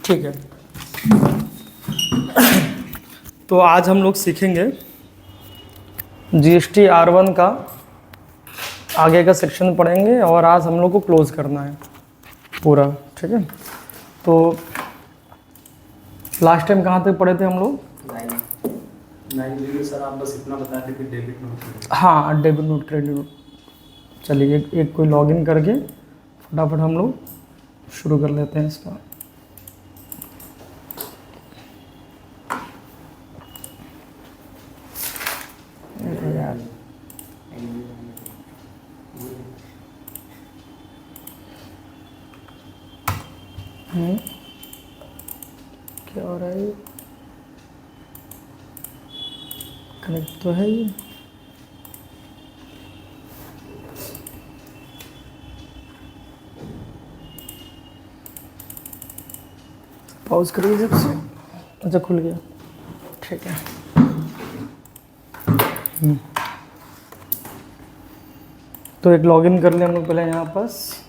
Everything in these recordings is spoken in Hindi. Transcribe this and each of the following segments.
ठीक है। तो आज हम लोग सीखेंगे जीएसटी R1 का आगे का सेक्शन पढ़ेंगे और आज हम लोग को क्लोज करना है पूरा। ठीक है, तो लास्ट टाइम कहाँ तक पढ़े थे हम लोग? 9 सर आप बस इतना बता दें कि डेबिट नोट। हाँ, डेबिट नोट क्रेडिट नोट। चलिए एक कोई लॉगिन करके फटाफट हम लोग शुरू कर लेते हैं इसका। यार क्या हो रहा है? कनेक्ट तो है ये। पॉज करिए जब से। अच्छा, खुल गया। ठीक है। तो एक लॉगिन कर लें हम लोग पहले यहाँ पास।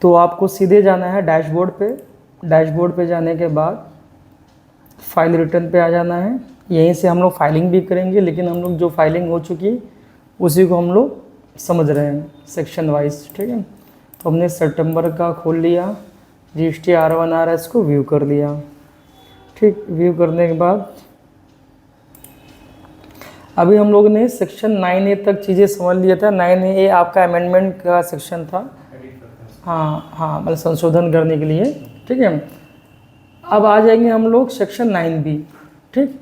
तो आपको सीधे जाना है डैशबोर्ड पे। डैशबोर्ड पे जाने के बाद फाइल रिटर्न पे आ जाना है। यहीं से हम लोग फाइलिंग भी करेंगे, लेकिन हम लोग जो फाइलिंग हो चुकी उसी को हम लोग समझ रहे हैं सेक्शन वाइज। ठीक है, तो हमने सितंबर का खोल लिया, जीएसटी R1 RS को व्यू कर लिया। ठीक, व्यू करने के बाद अभी हम लोग ने सेक्शन 9A तक चीज़ें समझ लिया था। 9A आपका अमेंडमेंट का सेक्शन था। हाँ, मतलब संशोधन करने के लिए। ठीक है, अब आ जाएंगे हम लोग सेक्शन 9B। ठीक,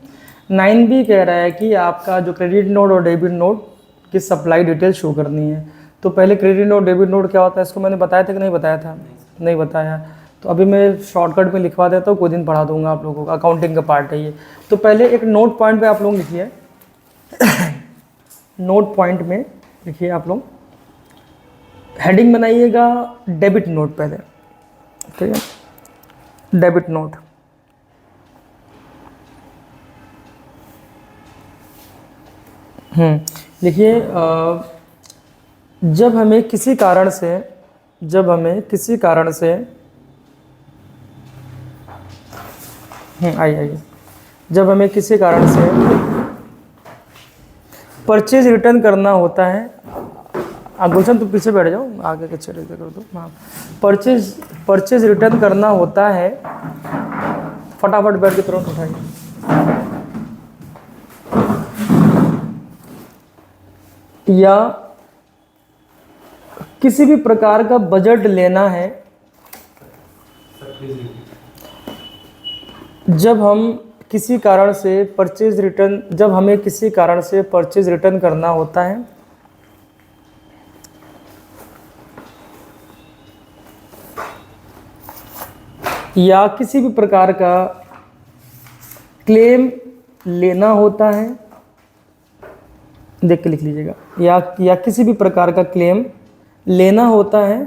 9B कह रहा है कि आपका जो क्रेडिट नोट और डेबिट नोट की सप्लाई डिटेल शो करनी है। तो पहले क्रेडिट नोट डेबिट नोट क्या होता है इसको मैंने बताया था कि नहीं बताया था? नहीं बताया। तो अभी मैं शॉर्टकट में लिखवा देता हूँ, कोई दिन पढ़ा दूंगा आप लोगों को। अकाउंटिंग का पार्ट है ये। तो पहले एक नोट पॉइंट पे आप लोग लिखिए। नोट पॉइंट में लिखिए आप लोग, हेडिंग बनाइएगा डेबिट नोट पहले। ठीक है, डेबिट नोट। लिखिए, जब हमें किसी कारण से आइए, जब हमें किसी कारण से परचेज रिटर्न करना होता है। गुलशन तुम पीछे बैठ जाओ, आगे के चले कर दो। हाँ, परचेज रिटर्न करना होता है। फटाफट बैठ के तुरंत उठाइए। या किसी भी प्रकार का बजट लेना है। जब हमें किसी कारण से परचेज रिटर्न करना होता है, या किसी भी प्रकार का क्लेम लेना होता है, देख के लिख लीजिएगा। या किसी भी प्रकार का क्लेम लेना होता है,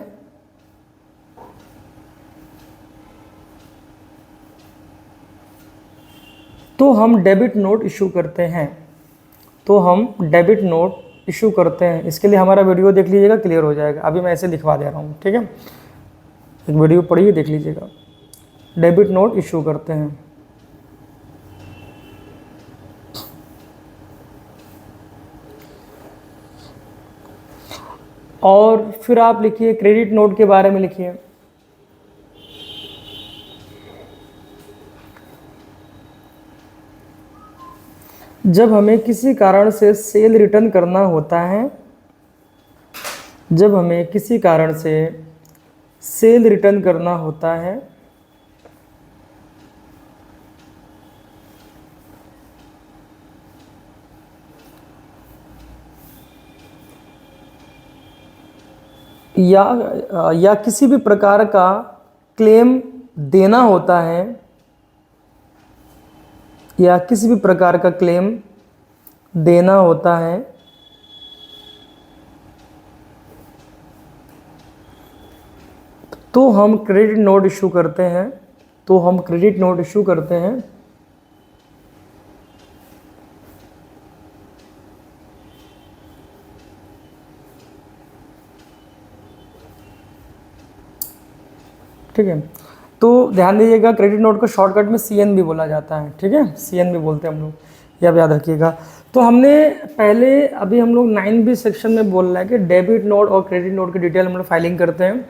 तो हम डेबिट नोट इशू करते हैं। इसके लिए हमारा वीडियो देख लीजिएगा, क्लियर हो जाएगा। अभी मैं ऐसे लिखवा दे रहा हूँ। ठीक है, एक वीडियो पढ़िए, देख लीजिएगा। डेबिट नोट इशू करते हैं। और फिर आप लिखिए क्रेडिट नोट के बारे में लिखिए। जब हमें किसी कारण से सेल रिटर्न करना होता है, या किसी भी प्रकार का क्लेम देना होता है, या किसी भी प्रकार का क्लेम देना होता है तो हम क्रेडिट नोट इशू करते हैं, तो हम क्रेडिट नोट इशू करते हैं। ठीक है, तो ध्यान दीजिएगा क्रेडिट नोट को शॉर्टकट में CN भी बोला जाता है। ठीक है, CN भी बोलते हैं हम लोग, ये आप याद रखिएगा। तो हमने पहले अभी हम लोग 9B सेक्शन में बोल रहा है कि डेबिट नोट और क्रेडिट नोट की डिटेल हम लोग फाइलिंग करते हैं,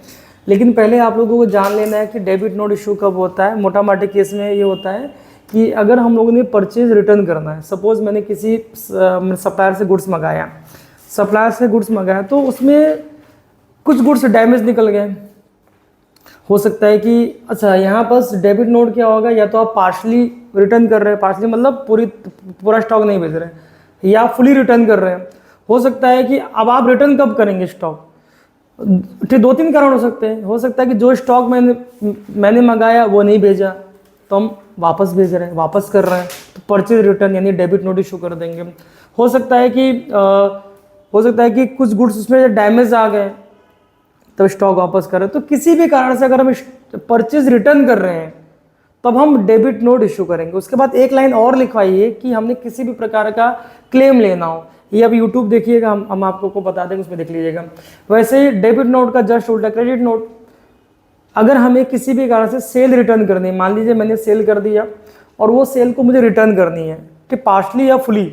लेकिन पहले आप लोगों को जान लेना है कि डेबिट नोट इशू कब होता है। मोटा मोटी केस में ये होता है कि अगर हम लोगों ने परचेज रिटर्न करना है, सपोज़ मैंने किसी सप्लायर से गुड्स मंगाया, तो उसमें कुछ गुड्स डैमेज निकल गए। हो सकता है कि अच्छा यहाँ पर डेबिट नोट क्या होगा, या तो आप पार्शली रिटर्न कर रहे हैं, पार्शली मतलब पूरा स्टॉक नहीं बेच रहे हैं, या फुली रिटर्न कर रहे हैं। हो सकता है कि अब आप रिटर्न कब करेंगे स्टॉक, ठीक 2-3 कारण हो सकते हैं। हो सकता है कि जो स्टॉक मैंने मंगाया वो नहीं भेजा, तो हम वापस भेज रहे हैं, वापस कर रहे हैं, तो परचेज रिटर्न यानी डेबिट नोट इशू कर देंगे। हो सकता है कि कुछ गुड्स उसमें डैमेज आ गए, तब स्टॉक वापस करें। तो किसी भी कारण से अगर हम परचेज रिटर्न कर रहे हैं तब हम डेबिट नोट इशू करेंगे। उसके बाद एक लाइन और लिखवाइए कि हमने किसी भी प्रकार का क्लेम लेना हो। ये अब यूट्यूब देखिएगा, हम आपको को बता देंगे, उसमें देख लीजिएगा। वैसे ही डेबिट नोट का जस्ट उल्टा क्रेडिट नोट, अगर हमें किसी भी कारण से सेल रिटर्न करनी है, मान लीजिए मैंने सेल कर दिया और वो सेल को मुझे रिटर्न करनी है कि पार्शली या फुली,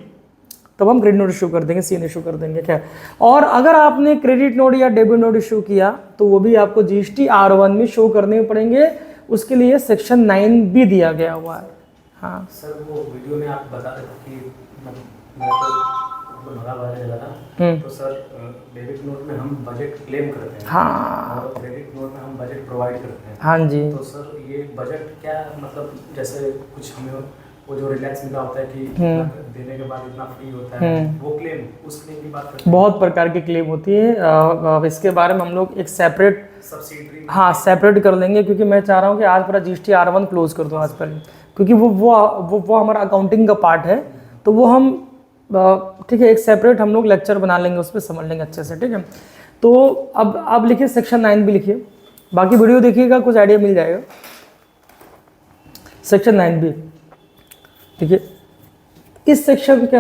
तब हम क्रेडिट नोट इशू कर देंगे, CN इशू कर देंगे। क्या, और अगर आपने क्रेडिट नोट या डेबिट नोट इशू किया तो वो भी आपको GST R1 में शो करने पड़ेंगे। उसके लिए सेक्शन 9B दिया गया हुआ है। हाँ सर, वो वीडियो में आप बता रहे थे कि मैं तो भगा चला था, तो सर डेबिट नोट में हम बजट क्लेम करते हैं, हाँ, और क्रेडिट नोट में हम बजट प्रोवाइड करते हैं। हाँ जी। तो सर ये बजट क्या मतलब, जैसे कुछ हमें वो जो रिलैक्स मिला होता है कि देने के बाद इतना फ्री होता है, वो क्लेम, उस क्लेम की बात करते हैं। बहुत प्रकार की क्लेम होती है, इसके बारे में हम लोग एक सेपरेट सब्सिडी, हाँ सेपरेट कर लेंगे, क्योंकि मैं चाह रहा हूँ कि आज पूरा GST R1 क्लोज कर दूँ आज पर, क्योंकि वो हमारा अकाउंटिंग का पार्ट है। तो वो हम ठीक है एक सेपरेट हम लोग लेक्चर बना लेंगे, उस पर समझ लेंगे अच्छे से। ठीक है, तो अब आप लिखिए सेक्शन 9B लिखिए, बाकी वीडियो देखिएगा, कुछ आइडिया मिल जाएगा। सेक्शन 9B ठीक है, इस सेक्शन के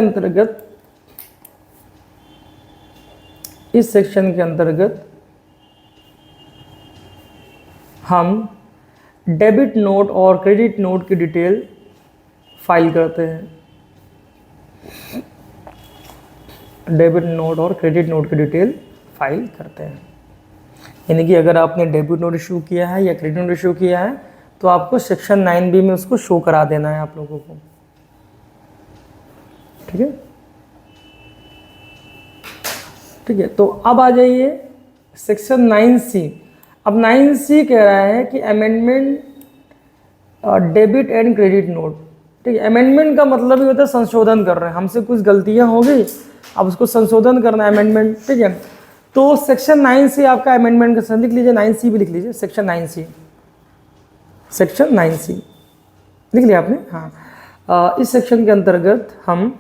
अंतर्गत हम डेबिट नोट और क्रेडिट नोट की डिटेल फाइल करते हैं। डेबिट नोट और क्रेडिट नोट की डिटेल फाइल करते हैं, यानी कि अगर आपने डेबिट नोट इशू किया है या क्रेडिट नोट इशू किया है तो आपको सेक्शन 9B में उसको शो करा देना है आप लोगों को। ठीक है, ठीक है, तो अब आ जाइए सेक्शन 9C। अब 9C कह रहा है कि amendment debit and credit note. ठीक है, अमेंडमेंट का मतलब ही होता है संशोधन कर रहे हैं, हमसे कुछ गलतियां हो गई, अब उसको संशोधन करना है, अमेंडमेंट। ठीक है, तो सेक्शन 9C आपका अमेंडमेंट का लिख लीजिए, 9C भी लिख लीजिए, सेक्शन 9C, सेक्शन 9C लिख लिया आपने। हाँ, इस सेक्शन के अंतर्गत हम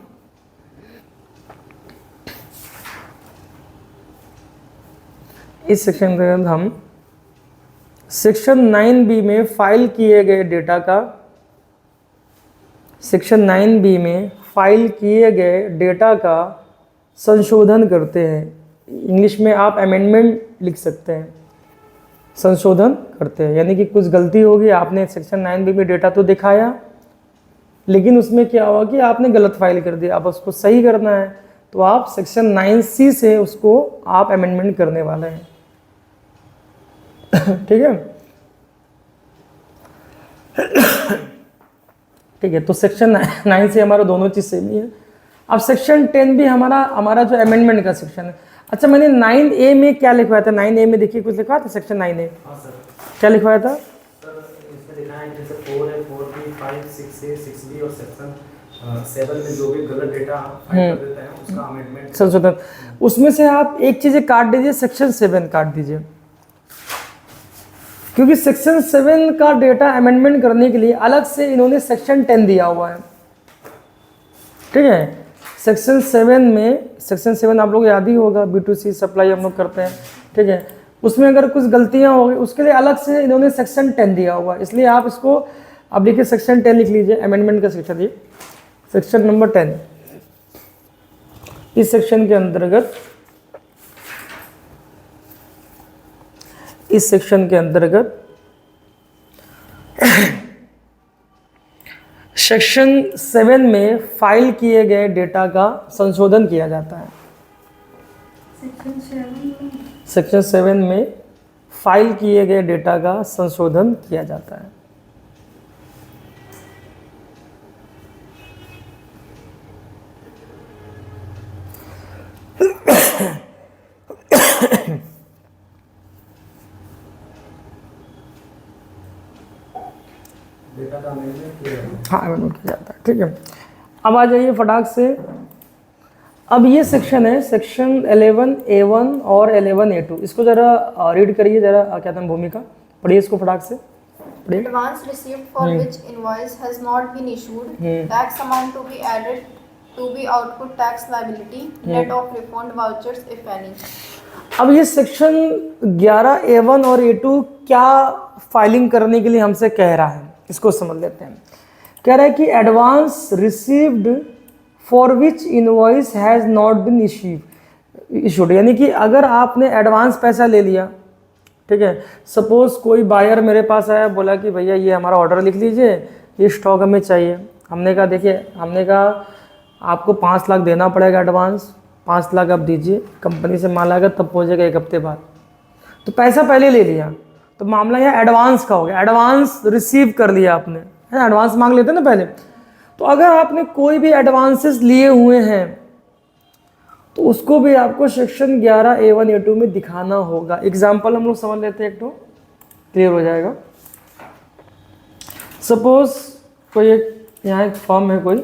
सेक्शन 9B में फाइल किए गए डेटा का, सेक्शन 9B में फाइल किए गए डेटा का संशोधन करते हैं। इंग्लिश में आप अमेंडमेंट लिख सकते हैं, संशोधन करते हैं, यानी कि कुछ गलती होगी, आपने सेक्शन 9B में डेटा तो दिखाया लेकिन उसमें क्या हुआ कि आपने गलत फाइल कर दिया, अब उसको सही करना है तो आप सेक्शन 9C से उसको आप अमेंडमेंट करने वाले हैं। ठीक है, ठीक है, तो सेक्शन 9C हमारा दोनों चीज सेम ही है। अब सेक्शन 10B हमारा जो अमेंडमेंट का सेक्शन है। अच्छा, मैंने 9A में क्या लिखवाया था? 9A में देखिए कुछ लिखवाया था सेक्शन 9A। हाँ सर, क्या लिखवाया था? सर इसमें लिखा है जैसे 4 है, 4B, 5, 6A, 6B और सेक्शन 7 में जो भी गलत डेटा फाइल कर देते हैं उसका अमेंडमेंट संशोधन, उसमें से आप एक चीज़ें काट दीजिए, सेक्शन 7 काट दीजिए, क्योंकि सेक्शन 7 का डेटा अमेंडमेंट करने के लिए अलग से इन्होंने सेक्शन 10 दिया हुआ है। ठीक है, सेक्शन 7 आप लोग याद ही होगा, B2C सप्लाई हम लोग करते हैं। ठीक है, उसमें अगर कुछ गलतियां हो गई उसके लिए अलग से इन्होंने सेक्शन 10 दिया हुआ है, इसलिए आप इसको अब देखिए सेक्शन 10 लिख लीजिए, अमेंडमेंट का सेक्शन, ये सेक्शन नंबर 10। इस सेक्शन के अंतर्गत सेक्शन 7 में फाइल किए गए डेटा का संशोधन किया जाता है। सेक्शन 7 में फाइल किए गए डेटा का संशोधन किया जाता है। डेटा का अमेंडमेंट किया जाता है। हाँ, अमेंडमेंट किया जाता है। ठीक है, अब आ जाइए फटाक से, अब ये सेक्शन है सेक्शन 11A1 और 11A2, इसको जरा रीड करिए, जरा क्या था भूमिका, पढ़िए इसको फटाक से पढ़िए। Advance received for which invoice has not been issued, tax amount to be added to be output tax liability, net of refund vouchers if any. अब ये सेक्शन 11A1 और A2 क्या फाइलिंग करने के लिए हमसे कह रहा है, इसको समझ लेते हैं। कह रहा है कि advance received for which invoice has not been issued, यानी कि अगर आपने एडवांस पैसा ले लिया, ठीक है, सपोज कोई बायर मेरे पास आया, बोला कि भैया ये हमारा ऑर्डर लिख लीजिए, ये स्टॉक हमें चाहिए। हमने कहा देखिए, हमने कहा आपको 5 लाख देना पड़ेगा एडवांस, 5 लाख आप दीजिए, कंपनी से माल आएगा तब पहुँचेगा 1 हफ्ते बाद। तो पैसा पहले ले लिया, तो मामला यह एडवांस का हो गया, एडवांस रिसीव कर लिया आपने, है, एडवांस मांग लेते ना पहले। तो अगर आपने कोई भी एडवांसेस लिए हुए हैं तो उसको भी आपको सेक्शन 11A1 A2 में दिखाना होगा। एग्जाम्पल हम लोग समझ लेते हैं, एक तो क्लियर हो जाएगा। सपोज कोई एक यहाँ एक फर्म है, कोई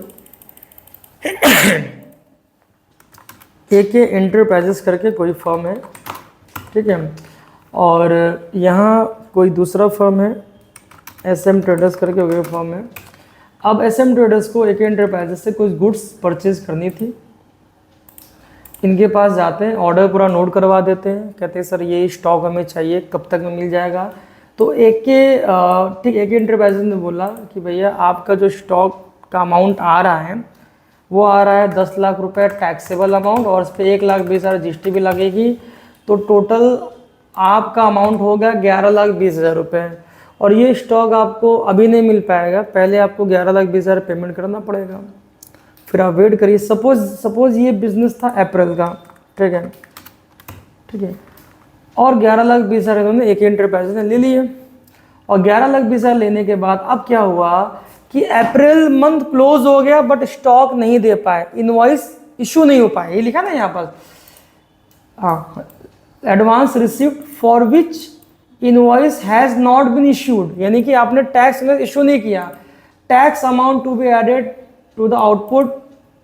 AK एंटरप्राइजेस करके कोई फर्म है, ठीक है, और यहाँ कोई दूसरा फर्म है SM ट्रेडर्स करके कोई फर्म है। अब SM ट्रेडर्स को AK एंटरप्राइजेस से कुछ गुड्स परचेज करनी थी, इनके पास जाते हैं, ऑर्डर पूरा नोट करवा देते हैं, कहते हैं सर ये स्टॉक हमें चाहिए, कब तक में मिल जाएगा। तो AK एंटरप्राइजेस ने बोला कि भैया आपका जो स्टॉक का अमाउंट आ रहा है वो आ रहा है 10 लाख रुपए टैक्सेबल अमाउंट, और उस पर 1,20,000 GST भी लगेगी, तो टोटल आपका अमाउंट होगा 11,20,000 रुपये। और ये स्टॉक आपको अभी नहीं मिल पाएगा, पहले आपको 11,20,000 पेमेंट करना पड़ेगा, फिर आप वेट करिए। सपोज ये बिजनेस था अप्रैल का, ठीक है, और 11,20,000 इन्होंने AK एंटरप्राइजेस ने ले लिए, और 11,20,000 लेने के बाद अब क्या हुआ कि अप्रैल मंथ क्लोज हो गया बट स्टॉक नहीं दे पाए, इनवॉइस इशू नहीं हो पाए, ये लिखा ना यहाँ पर, हाँ, advance receipt for which invoice has not been issued, यानी कि आपने टैक्स इशू नहीं किया, tax amount to be added to the output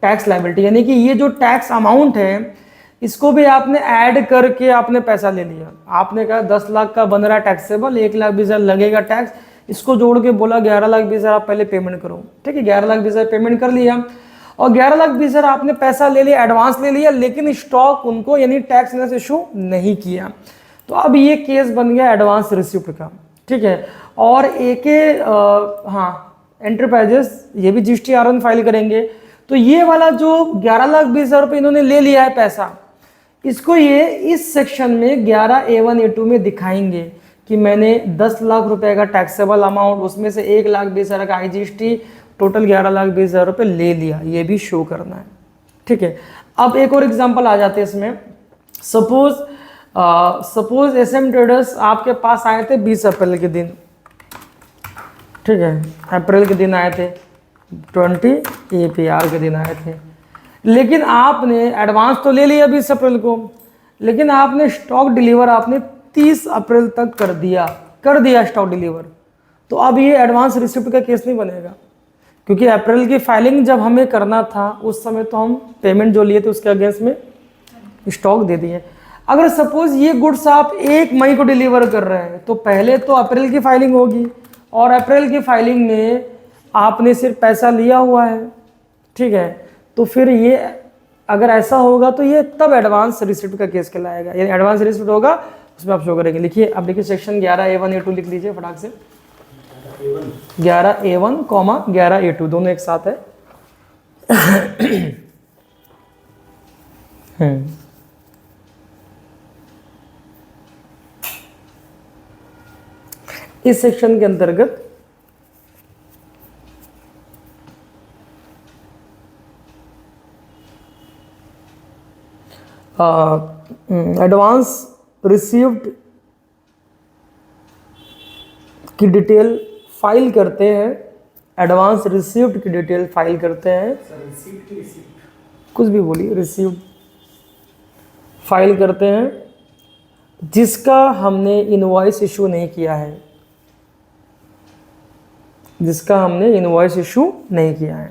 tax liability, यानी कि ये जो टैक्स अमाउंट है इसको भी आपने ऐड करके आपने पैसा ले लिया। आपने कहा 10 लाख का बन रहा है टैक्सेबल, 1,20,000 लगेगा टैक्स, इसको जोड़ के बोला 11,20,000 आप पहले पेमेंट करो, ठीक है, 11,20,000 पेमेंट कर लिया, और 11,20,000 आपने पैसा ले लिया, एडवांस ले लिया, लेकिन स्टॉक उनको यानी टैक्स इशू नहीं किया। तो अब ये केस बन गया एडवांस रिसिप्ट का, ठीक है। और AK एंटरप्राइजेस ये भी GST R1 फाइल करेंगे, तो ये वाला जो 11,20,000 रुपये इन्होंने ले लिया है पैसा, इसको ये इस सेक्शन में 11A1 A2 में दिखाएंगे कि मैंने 10 लाख रुपए का टैक्सेबल अमाउंट, उसमें से 1,20,000 का IGST, टोटल 11,20,000 रुपये ले लिया, ये भी शो करना है, ठीक है। अब एक और एग्जांपल आ जाते हैं इसमें। सपोज SM ट्रेडर्स आपके पास आए थे 20 अप्रैल के दिन, ठीक है, अप्रैल के दिन आए थे, 20 APR के दिन आए थे, लेकिन आपने एडवांस तो ले लिया 20 अप्रैल को, लेकिन आपने स्टॉक डिलीवर आपने 30 अप्रैल तक कर दिया स्टॉक डिलीवर। तो अब ये एडवांस रिसिप्ट का केस नहीं बनेगा, क्योंकि अप्रैल की फाइलिंग जब हमें करना था उस समय तो हम पेमेंट जो लिए थे उसके अगेंस्ट में स्टॉक दे दिए। अगर सपोज ये गुड्स आप 1 मई को डिलीवर कर रहे हैं तो पहले तो अप्रैल की फाइलिंग होगी, और अप्रैल की फाइलिंग में आपने सिर्फ पैसा लिया हुआ है, ठीक है, तो फिर ये अगर ऐसा होगा तो ये तब एडवांस रिसिप्ट का केस कहलाएगा। यानी एडवांस रिसिप्ट होगा उसमें आप शो करेंगे। लिखिए, अब देखिए सेक्शन 11A1 A2 लिख लीजिए फटाक से। 11A1 11A2 दोनों एक साथ है। इस सेक्शन के अंतर्गत एडवांस रिसीव्ड की डिटेल फाइल करते हैं। एडवांस रिसीव्ड की डिटेल फाइल करते हैं, कुछ भी बोलिए, रिसीव्ड फाइल करते हैं जिसका हमने इनवॉइस इशू नहीं किया है, जिसका हमने इनवॉइस इशू नहीं किया है।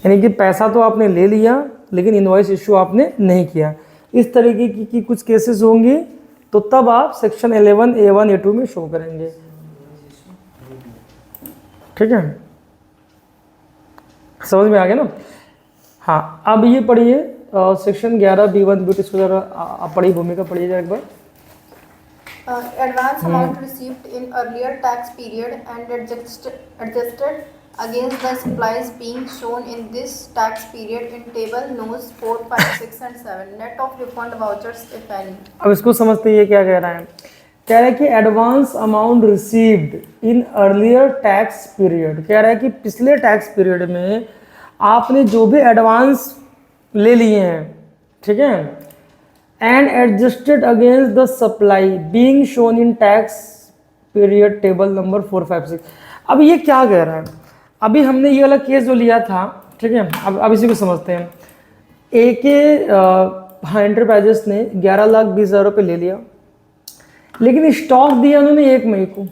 यानी कि पैसा तो आपने ले लिया लेकिन इनवॉइस इशू आपने नहीं किया। इस तरीके की कुछ केसेस होंगे तो तब आप सेक्शन 11A1 A2 में शो करेंगे, ठीक है, समझ में आ गया ना। हाँ, अब ये पढ़िए सेक्शन 11B1 B2 इसको जरा आप पढ़िए, भूमिका पढ़िए जरा एक बार। Advance amount received in earlier tax period and adjusted against the supplies being shown in this tax period in table notes 4, 5, 6 and 7. Net of refund vouchers if any. अब इसको समझते हैं क्या कह रहा है। कह रहा है कि advance amount received in earlier tax period, कह रहा है कि पिछले टैक्स पीरियड में आपने जो भी एडवांस ले लिए हैं, ठीक है, and adjusted against the supply being shown in tax period table number 4, 5, 6। अब ये क्या कह रहा है, अभी हमने ये वाला केस जो लिया था, ठीक है, अब इसी को समझते हैं। AK एंटरप्राइजेस ने 11,20,000 रुपये ले लिया, लेकिन स्टॉक दिया उन्होंने 1 मई को।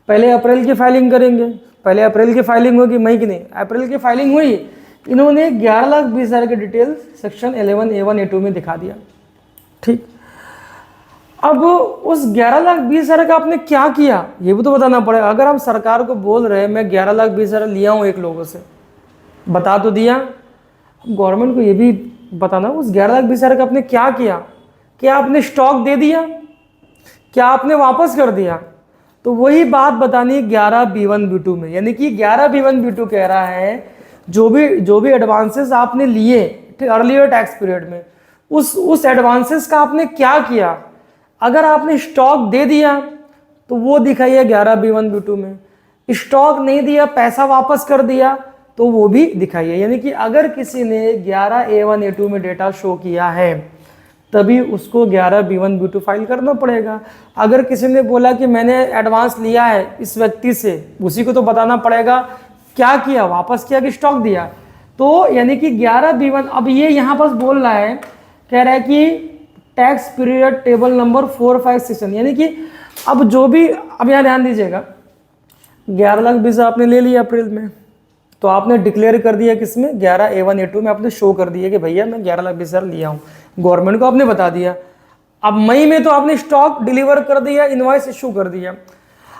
पहले अप्रैल की फाइलिंग करेंगे, पहले अप्रैल की फाइलिंग होगी, मई की नहीं। अप्रैल की फाइलिंग हुई, इन्होंने 11,20,000 की डिटेल सेक्शन 11A1 A2 में दिखा दिया, ठीक। अब उस 11,20,000 का आपने क्या किया ये भी तो बताना पड़ेगा। अगर हम सरकार को बोल रहे हैं मैं 11,20,000 लिया हूँ एक लोगों से, बता तो दिया, गवर्नमेंट को ये भी बताना उस 11,20,000 का आपने क्या किया। क्या आपने स्टॉक दे दिया, क्या आपने वापस कर दिया, तो वही बात बतानी 11B1 B2 में। यानी कि 11B1 B2 कह रहा है जो भी एडवांसेस आपने लिए अर्लियर टैक्स पीरियड में, उस एडवांसेस का आपने क्या किया। अगर आपने स्टॉक दे दिया तो वो दिखाइए 11B1 B2 में, स्टॉक नहीं दिया पैसा वापस कर दिया तो वो भी दिखाइए। यानी कि अगर किसी ने 11A1 A2 में डेटा शो किया है तभी उसको 11B1 B2 फाइल करना पड़ेगा। अगर किसी ने बोला कि मैंने एडवांस लिया है इस व्यक्ति से, उसी को तो बताना पड़ेगा क्या किया, वापस किया कि स्टॉक दिया। तो यानी कि 11B1, अब ये यहाँ पर बोल रहा है, कह रहा है कि टैक्स पीरियड टेबल नंबर 4, 5, 6, यानी कि अब जो भी, अब यहाँ ध्यान दीजिएगा, 11,20,000 आपने ले लिया अप्रैल में, तो आपने डिक्लेयर कर दिया किसमें, 11A1 A2 में आपने शो कर दिया कि भैया मैं 11,20,000 लिया हूँ, गवर्नमेंट को आपने बता दिया। अब मई में तो आपने स्टॉक डिलीवर कर दिया, इनवॉइस इशू कर दिया।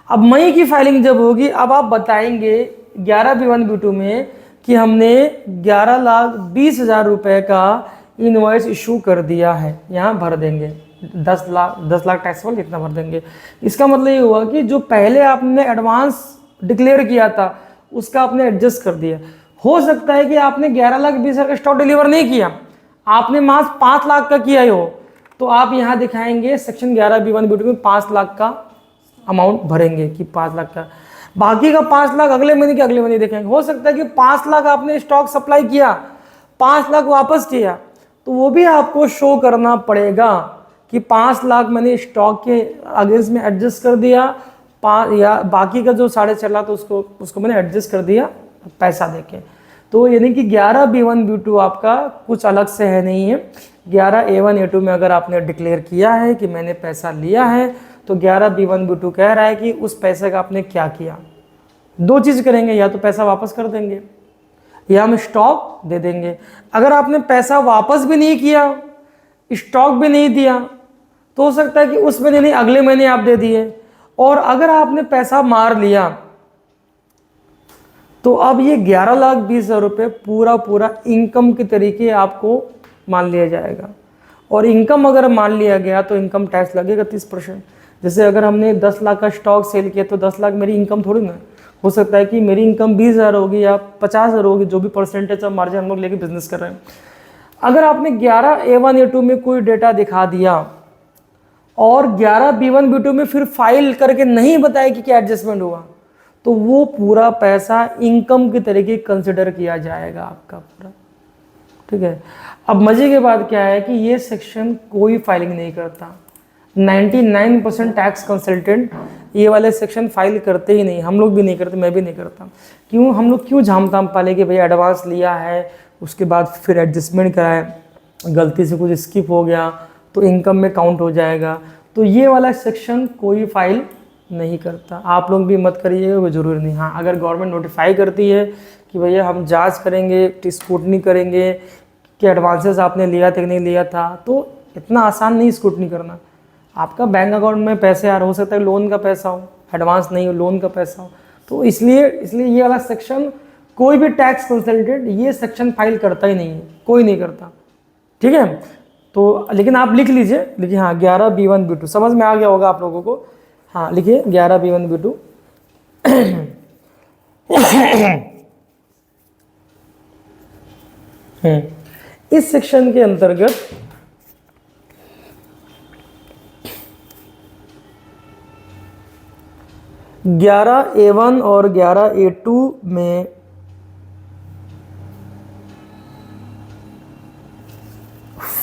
अब मई की फाइलिंग जब होगी, अब आप बताएंगे 11B1 B2 में कि हमने 11,20,000 रुपये का इनवॉइस इशू कर दिया है, यहाँ भर देंगे 10 लाख टैक्स वाले इतना भर देंगे। इसका मतलब ये हुआ कि जो पहले आपने एडवांस डिक्लेयर किया था उसका आपने एडजस्ट कर दिया। हो सकता है कि आपने 11,20,000 का स्टॉक डिलीवर नहीं किया, आपने मात्र 5 लाख का किया हो, तो आप यहाँ दिखाएंगे सेक्शन 11B1 B2 में 5 लाख का अमाउंट भरेंगे कि 5 लाख का, बाकी का 5 लाख अगले महीने के अगले महीने देखेंगे। हो सकता है कि 5 लाख आपने स्टॉक सप्लाई किया, 5 लाख वापस किया, तो वो भी आपको शो करना पड़ेगा कि 5 लाख मैंने स्टॉक के अगेंस्ट में एडजस्ट कर दिया, या बाकी का जो 6.5 लाख तो उसको मैंने एडजस्ट कर दिया पैसा देके। तो यानी कि 11B1 B2 आपका कुछ अलग से है नहीं है। 11A1 A2 में अगर आपने डिक्लेयर किया है कि मैंने पैसा लिया है तो 11B1 B2 कह रहा है कि उस पैसे का आपने क्या किया, दो चीज़ करेंगे, या तो पैसा वापस कर देंगे या हम स्टॉक दे देंगे। अगर आपने पैसा वापस भी नहीं किया, स्टॉक भी नहीं दिया, तो हो सकता है कि उस महीने नहीं अगले महीने आप दे दिए। और अगर आपने पैसा मार लिया तो अब ये 11,20,000 रुपये पूरा इनकम के तरीके आपको मान लिया जाएगा। और इनकम अगर मान लिया गया तो इनकम टैक्स लगेगा 30%। जैसे अगर हमने 10 लाख का स्टॉक सेल किया तो 10 लाख मेरी इनकम थोड़ी ना, हो सकता है कि मेरी इनकम 20,000 होगी या 50,000 होगी, जो भी परसेंटेज ऑफ मार्जिन हम लोग लेके बिजनेस कर रहे हैं। अगर आपने 11A1A2 में कोई डेटा दिखा दिया और 11B1B2 में फिर फाइल करके नहीं बताया कि क्या एडजस्टमेंट हुआ, तो वो पूरा पैसा इनकम के तरीके कंसिडर किया जाएगा आपका पूरा। ठीक है। अब मजे की बात क्या है कि ये सेक्शन कोई फाइलिंग नहीं करता। 99% टैक्स कंसल्टेंट ये वाले सेक्शन फाइल करते ही नहीं, हम लोग भी नहीं करते, मैं भी नहीं करता। क्यों? हम लोग क्यों झाम ताम पाले कि भैया एडवांस लिया है, उसके बाद फिर एडजस्टमेंट कराए, गलती से कुछ स्किप हो गया तो इनकम में काउंट हो जाएगा। तो ये वाला सेक्शन कोई फाइल नहीं करता। आप लोग भी मत करिएगा, वो जरूरी नहीं। हाँ, अगर गवर्नमेंट नोटिफाई करती है कि भैया हम जांच करेंगे, स्क्रूटनी करेंगे कि एडवांसेस आपने लिया था कि नहीं लिया था, तो इतना आसान नहीं स्क्रूटनी करना। आपका बैंक अकाउंट में पैसे आ रहे, हो सकता है लोन का पैसा हो, एडवांस नहीं हो, लोन का पैसा हो, तो इसलिए ये वाला सेक्शन कोई भी टैक्स कंसल्टेंट ये सेक्शन फाइल करता ही नहीं है, कोई नहीं करता। ठीक है। तो लेकिन आप लिख लीजिए, लिखिए हाँ 11B1B2 समझ में आ गया होगा आप लोगों को। हाँ लिखिए 11B1B2। इस सेक्शन के अंतर्गत A1 और 11A2 में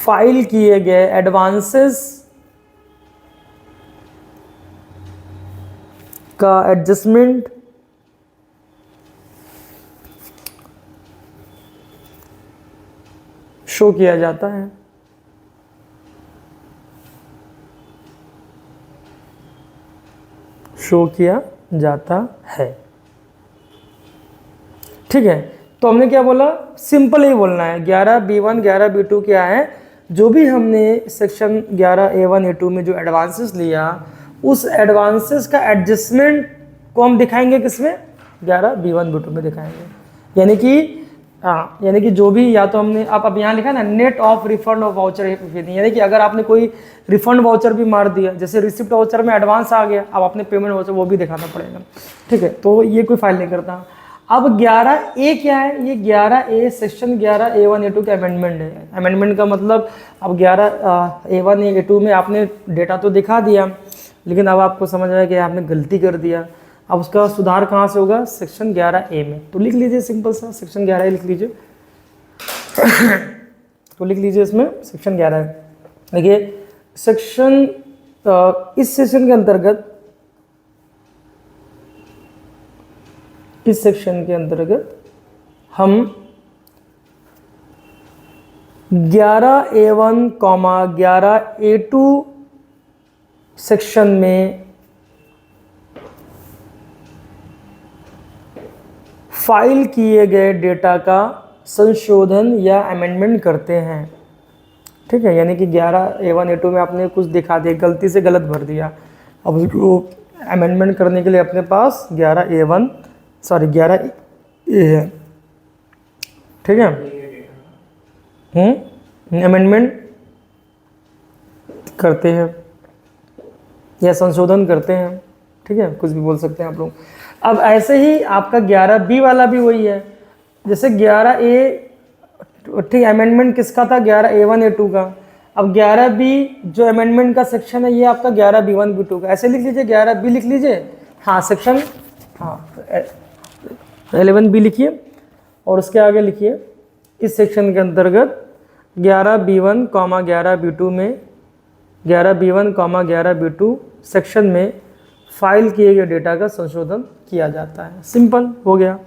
फाइल किए गए एडवांसेस का एडजस्टमेंट शो किया जाता है। शो किया जाता है। ठीक है। तो हमने क्या बोला, सिंपल ही बोलना है। 11B1 11B2 क्या है, जो भी हमने सेक्शन 11A1A2 में जो एडवांसेस लिया, उस एडवांसेस का एडजस्टमेंट को हम दिखाएंगे किसमें, 11B1B2 में दिखाएंगे। यानी कि हाँ, यानी कि जो भी, या तो हमने अब यहाँ लिखा ना net of refund of voucher, यानी कि अगर आपने कोई रिफंड वाउचर भी मार दिया, जैसे रिसिप्ट वाउचर में एडवांस आ गया, अब आपने पेमेंट वाउचर वो भी दिखाना पड़ेगा। ठीक है। तो ये कोई फाइल नहीं करता। अब 11A क्या है, ये 11A सेक्शन 11A1A2 का अमेंडमेंट है। अमेंडमेंट का मतलब अब 11A1A2 में आपने डेटा तो दिखा दिया, लेकिन अब आपको समझ आया कि आपने गलती कर दिया। अब उसका सुधार कहाँ से होगा, सेक्शन 11A में। तो लिख लीजिए सिंपल सा, सेक्शन 11A लिख लीजिए। तो लिख लीजिए इसमें सेक्शन 11A। देखिए सेक्शन इस सेक्शन के अंतर्गत, इस सेक्शन के अंतर्गत हम 11A1, 11A2 सेक्शन में फाइल किए गए डेटा का संशोधन या अमेंडमेंट करते हैं। ठीक है। यानी कि 11A1A2 में आपने कुछ दिखा दिया, गलती से गलत भर दिया, अब उसको अमेंडमेंट करने के लिए अपने पास 11A1 है। ठीक है। अमेंडमेंट करते हैं या संशोधन करते हैं। ठीक है, कुछ भी बोल सकते हैं आप लोग। अब ऐसे ही आपका 11B वाला भी वही है। जैसे 11A, ठीक, अमेंडमेंट किसका था, 11A1A2 का। अब 11B जो अमेंडमेंट का सेक्शन है, ये आपका 11B1B2 का। ऐसे लिख लीजिए, 11B लिख लीजिए। हाँ सेक्शन, हाँ 11B लिखिए और उसके आगे लिखिए इस सेक्शन के अंतर्गत 11B1, 11B2 में 11B1, 11B2 सेक्शन में फाइल किए गए डेटा का संशोधन किया जाता है। सिंपल हो गया।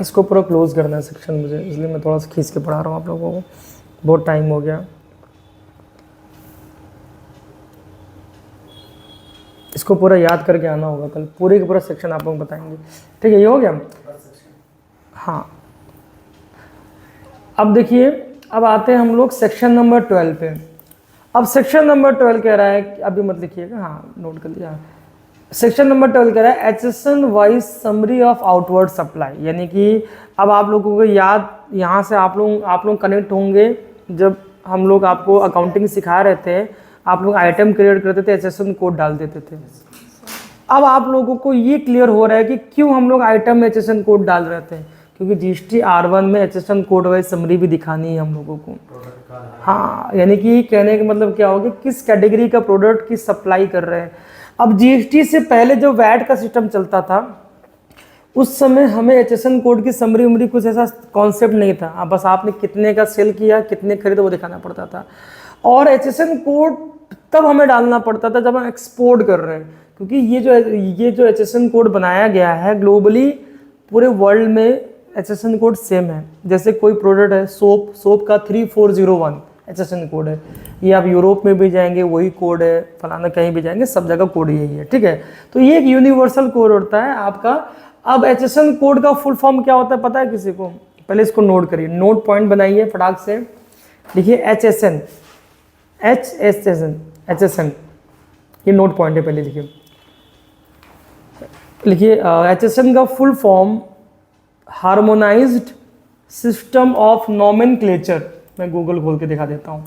इसको पूरा क्लोज करना है सेक्शन मुझे, इसलिए मैं थोड़ा सा खींच के पढ़ा रहा हूँ आप लोगों को, बहुत टाइम हो गया। इसको पूरा याद करके आना होगा, कल पूरे का पूरा सेक्शन आप लोग बताएंगे। ठीक है, ये हो गया। हाँ, अब देखिए, अब आते हैं हम लोग सेक्शन नंबर 12 पे। अब सेक्शन नंबर 12 कह रहा है, अभी मत लिखिएगा, हाँ नोट कर लिया। सेक्शन नंबर 12 कह रहा है HSN wise summary of outward supply, यानी कि अब आप लोगों को याद, यहाँ से आप लोग कनेक्ट होंगे, जब हम लोग आपको अकाउंटिंग सिखा रहे थे, आप लोग आइटम क्रिएट करते थे, एचएसएन कोड डाल देते थे। अब आप लोगों को ये क्लियर हो रहा है कि क्यों हम लोग आइटम में एचएसएन कोड डाल रहे थे, क्योंकि जीएसटी R1 में एचएसएन कोड वाइज समरी भी दिखानी है हम लोगों को। हाँ, यानी कि कहने का मतलब क्या होगा, किस कैटेगरी का प्रोडक्ट की सप्लाई कर रहे हैं। अब जीएसटी से पहले जो वैट का सिस्टम चलता था, उस समय हमें एचएसएन कोड की समरी उमरी कुछ ऐसा कॉन्सेप्ट नहीं था। अब बस आपने कितने का सेल किया, कितने खरीदे, वो दिखाना पड़ता था। और एचएसएन कोड तब हमें डालना पड़ता था जब हम एक्सपोर्ट कर रहे हैं, क्योंकि ये जो एचएसएन कोड बनाया गया है ग्लोबली, पूरे वर्ल्ड में एचएसएन कोड सेम है। जैसे कोई प्रोडक्ट है सोप का 3401 एचएसएन कोड है, ये आप यूरोप में भी जाएंगे वही कोड है, फलाना कहीं भी जाएंगे सब जगह कोड यही है। ठीक है, तो ये एक यूनिवर्सल कोड होता है आपका। अब एचएसएन कोड का फुल फॉर्म क्या होता है पता है किसी को? पहले इसको नोट करिए, नोट पॉइंट बनाइए फटाक से, लिखिए एचएसएन, एचएसएन, ये नोट पॉइंट है, पहले लिखिए एचएसएन का full form harmonised system of nomenclature. मैं गूगल खोल के दिखा देता हूँ।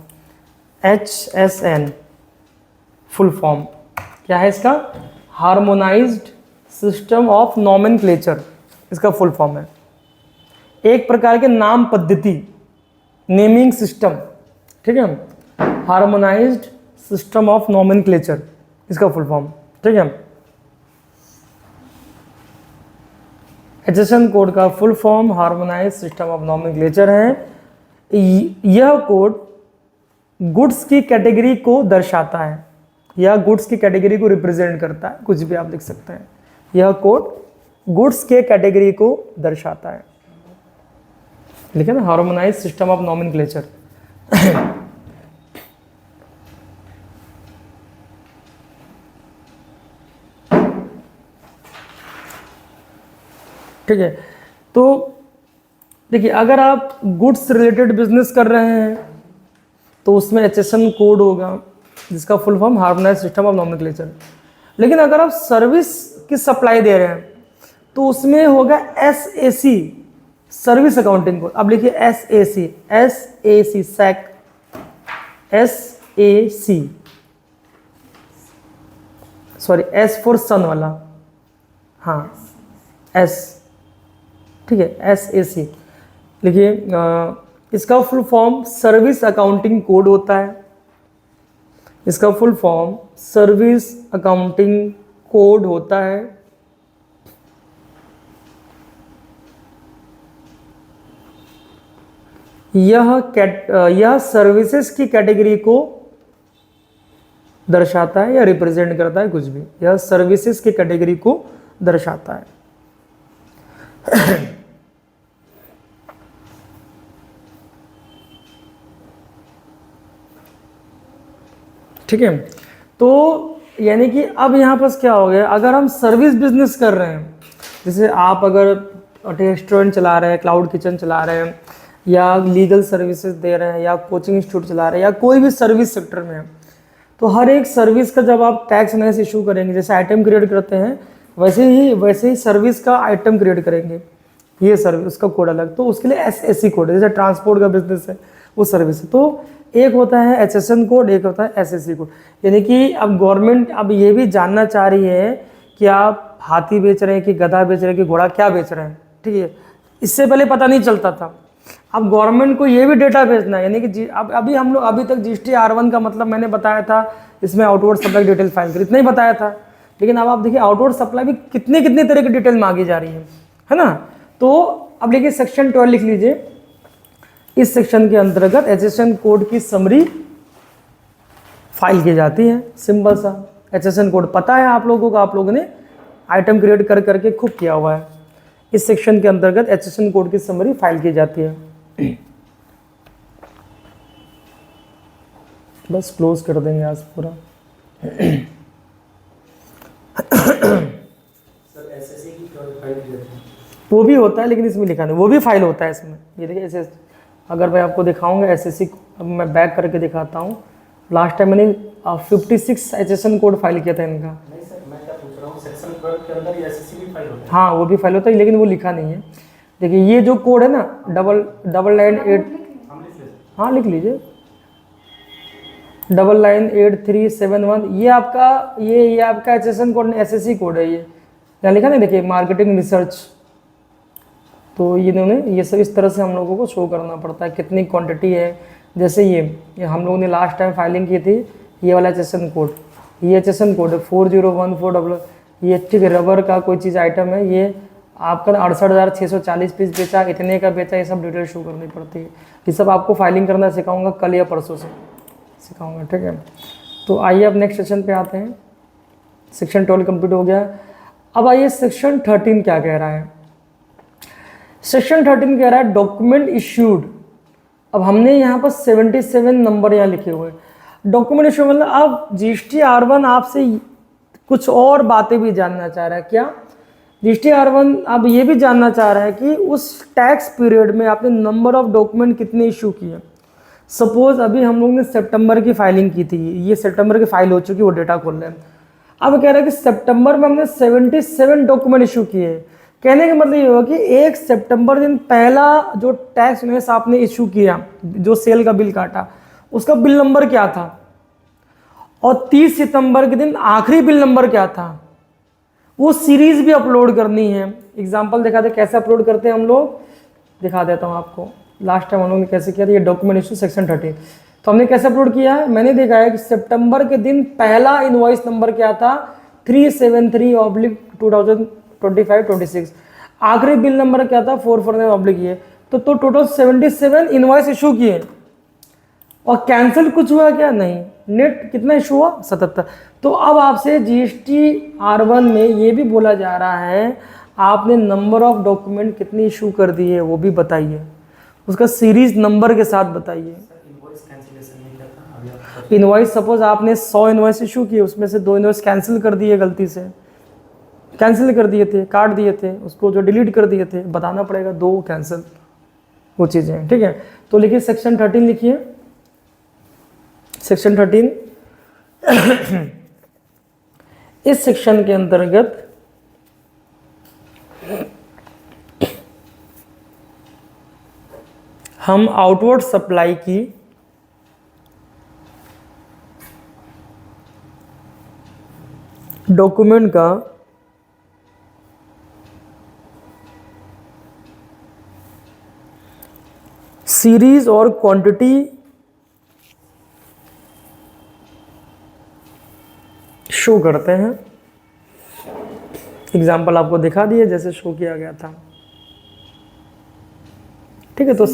HSN फुल फॉर्म क्या है इसका? हार्मोनाइज्ड सिस्टम ऑफ नॉमेनक्लेचर, इसका फुल फॉर्म है। एक प्रकार के नाम पद्धति, नेमिंग सिस्टम, ठीक है, हार्मोनाइज्ड सिस्टम ऑफ नॉमेनक्लेचर, इसका फुल फॉर्म। ठीक है, एचएसएन कोड का full form harmonised system of nomenclature है। यह कोड गुड्स की कैटेगरी को दर्शाता है या गुड्स की कैटेगरी को रिप्रेजेंट करता है, कुछ भी आप लिख सकते हैं। यह कोड गुड्स के कैटेगरी को दर्शाता है, लिखे ना, हार्मोनाइज्ड सिस्टम ऑफ नॉमेनक्लेचर। ठीक है, तो देखिए अगर आप गुड्स रिलेटेड बिजनेस कर रहे हैं तो उसमें एचएसएन कोड होगा जिसका full form harmonised system of nomenclature. लेकिन अगर आप सर्विस की सप्लाई दे रहे हैं तो उसमें होगा SAC, सर्विस अकाउंटिंग कोड। अब लिखिए SAC, sac, SAC, sorry S for सन वाला, हाँ S, ठीक है, SAC लिखिए। इसका full form service accounting code होता है, इसका full form service accounting code होता है। यह सर्विसेज की कैटेगरी को दर्शाता है या रिप्रेजेंट करता है, कुछ भी, यह सर्विसेज की कैटेगरी को दर्शाता है। ठीक है, तो यानी कि अब यहाँ पर क्या हो गया, अगर हम सर्विस बिजनेस कर रहे हैं, जैसे आप अगर रेस्टोरेंट चला रहे हैं, क्लाउड किचन चला रहे हैं, या लीगल सर्विसेज दे रहे हैं, या कोचिंग इंस्टीट्यूट चला रहे हैं, या कोई भी सर्विस सेक्टर में है, तो हर एक सर्विस का जब आप टैक्स नए इशू करेंगे, जैसे आइटम क्रिएट करते हैं वैसे ही सर्विस का आइटम क्रिएट करेंगे, ये सर्विस उसका कोड अलग, तो उसके लिए SAC कोड है। जैसे ट्रांसपोर्ट का बिजनेस है वो सर्विस है, तो एक होता है HSN कोड, एक होता है SAC कोड। यानी कि अब गवर्नमेंट अब ये भी जानना चाह रही है कि आप हाथी बेच रहे हैं कि गधा बेच रहे हैं कि घोड़ा क्या बेच रहे हैं। ठीक है, इससे पहले पता नहीं चलता था, अब गवर्नमेंट को ये भी डेटा भेजना है। यानी कि अब हम लोग अभी तक GST R1 का मतलब मैंने बताया था, इसमें आउटवर्ड सप्लाई डिटेल फाइल कर, इतना ही बताया था। लेकिन अब आप देखिए आउटवर्ड सप्लाई भी कितने तरह की डिटेल मांगी जा रही है ना। तो अब देखिए सेक्शन 12 लिख लीजिए, इस सेक्शन के अंतर्गत HSN कोड की समरी फाइल की जाती है। सिंपल सा HSN कोड पता है आप लोगों को, आप लोगों ने आइटम क्रिएट कर करके खूब किया हुआ है। इस सेक्शन के अंतर्गत HSN कोड की समरी फाइल की जाती है। बस क्लोज कर देंगे आज पूरा। सर एसएससी की फाइल की जाती है? वो भी होता है लेकिन इसमें लिखा नहीं, वो भी फाइल होता है इसमें। ये देखिए ऐसे, अगर मैं आपको दिखाऊंगा एसएससी, अब मैं बैक करके दिखाता हूँ। लास्ट टाइम मैंने 56 HSN कोड फाइल किया था इनका। नहीं सर, मैं क्या पूछ रहा हूँ, सेक्शन 12 के अंदर एसएससी भी फाइल होता है? हाँ वो भी फाइल होता है लेकिन वो लिखा नहीं है। देखिए ये जो कोड है ना, 9998, हम लिख लेते हैं। हाँ लिख लीजिए, 998371, ये आपका HSN कोड, SSC कोड है। ये यहाँ लिखा नहीं, देखिए मार्केटिंग रिसर्च। तो ये इन्होंने ये सब इस तरह से हम लोगों को शो करना पड़ता है कितनी क्वांटिटी है। जैसे ये हम लोगों ने लास्ट टाइम फाइलिंग की थी, ये वाला HSN कोड, ये HSN कोड है 4014, ये ठीक है, रबर का कोई चीज़ आइटम है, ये आपका 68,640 पीस बेचा, इतने का बेचा, ये सब डिटेल शो करनी पड़ती है। ये सब आपको फाइलिंग करना सिखाऊंगा कल या परसों से सिखाऊंगा, ठीक है। तो आइए अब नेक्स्ट सेक्शन पे आते हैं। सेक्शन 12 कंप्लीट हो गया। अब आइए सेक्शन 13 क्या कह रहा है। सेक्शन 13 कह रहा है डॉक्यूमेंट इश्यूड। अब हमने यहाँ पर 77 नंबर यहाँ लिखे हुए हैं। डॉक्यूमेंट इश्यू मतलब अब GST-R1 आपसे कुछ और बातें भी जानना चाह रहा है। क्या GST-R1 अब ये भी जानना चाह रहा है कि उस टैक्स पीरियड में आपने नंबर ऑफ डॉक्यूमेंट कितने इशू किए। सपोज अभी हम लोग ने सितंबर की फाइलिंग की थी, ये सितंबर की फाइल हो चुकी, वो डेटा खोल रहे हैं। अब कह रहा है कि सितंबर में हमने 77 डॉक्यूमेंट इशू किए। कहने का मतलब ये हुआ कि 1 सितंबर दिन पहला जो टैक्स इनवॉइस आपने इशू किया, जो सेल का बिल काटा, उसका बिल नंबर क्या था, और 30 सितंबर के दिन आखिरी बिल नंबर क्या था। वो सीरीज भी अपलोड करनी है। एग्जाम्पल दिखा दे कैसे अपलोड करते हैं हम लोग, दिखा देता हूँ आपको। लास्ट टाइम हम लोगों ने कैसे किया था, ये डॉक्यूमेंट इशू सेक्शन 13। तो हमने कैसे अपलोड किया है, मैंने देखा है कि सितंबर के दिन पहला इनवॉइस नंबर क्या था, 373/2025-26। आखिरी बिल नंबर क्या था, 449 ये। तो टोटल 77 इनवॉइस इशू किए। और कैंसिल कुछ हुआ क्या, नहीं। नेट कितना इशू हुआ, 77। तो अब आपसे GST-R1 में ये भी बोला जा रहा है आपने नंबर ऑफ डॉक्यूमेंट कितनी इशू कर दी है वो भी बताइए, उसका सीरीज नंबर के साथ बताइए। इनवॉइस कैंसिलेशन में क्या था अभी आप? इनवॉइस सपोज आपने 100 इनवॉइस इशू किए, उसमें से 2 इनवॉइस कैंसिल कर दिए, गलती से कैंसिल कर दिए थे, काट दिए थे, उसको जो डिलीट कर दिए थे, बताना पड़ेगा 2 कैंसिल, वो चीज़ें, ठीक है। तो लिखिए सेक्शन 13 लिखिए, सेक्शन 13। इस सेक्शन के अंतर्गत हम आउटवर्ड सप्लाई की डॉक्यूमेंट का सीरीज और क्वांटिटी शो करते हैं। एग्जाम्पल आपको दिखा दिए जैसे शो किया गया था, ठीक है। तो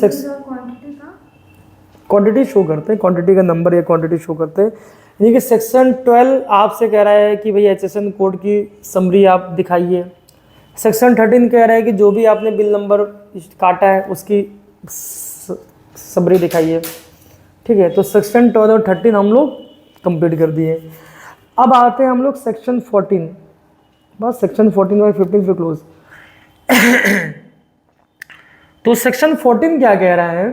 क्वांटिटी शो करते हैं, क्वांटिटी का नंबर या क्वांटिटी शो करते हैं। यानी कि सेक्शन 12 आपसे कह रहा है कि भाई HSN कोड की समरी आप दिखाइए। सेक्शन 13 कह रहा है कि जो भी आपने बिल नंबर काटा है उसकी समरी दिखाइए, ठीक है। तो सेक्शन 12 और 13 हम लोग कंप्लीट कर दिए। अब आते हैं हम लोग सेक्शन 14, बस सेक्शन 14 और 15 पे क्लोज। तो सेक्शन 14 क्या कह रहा है,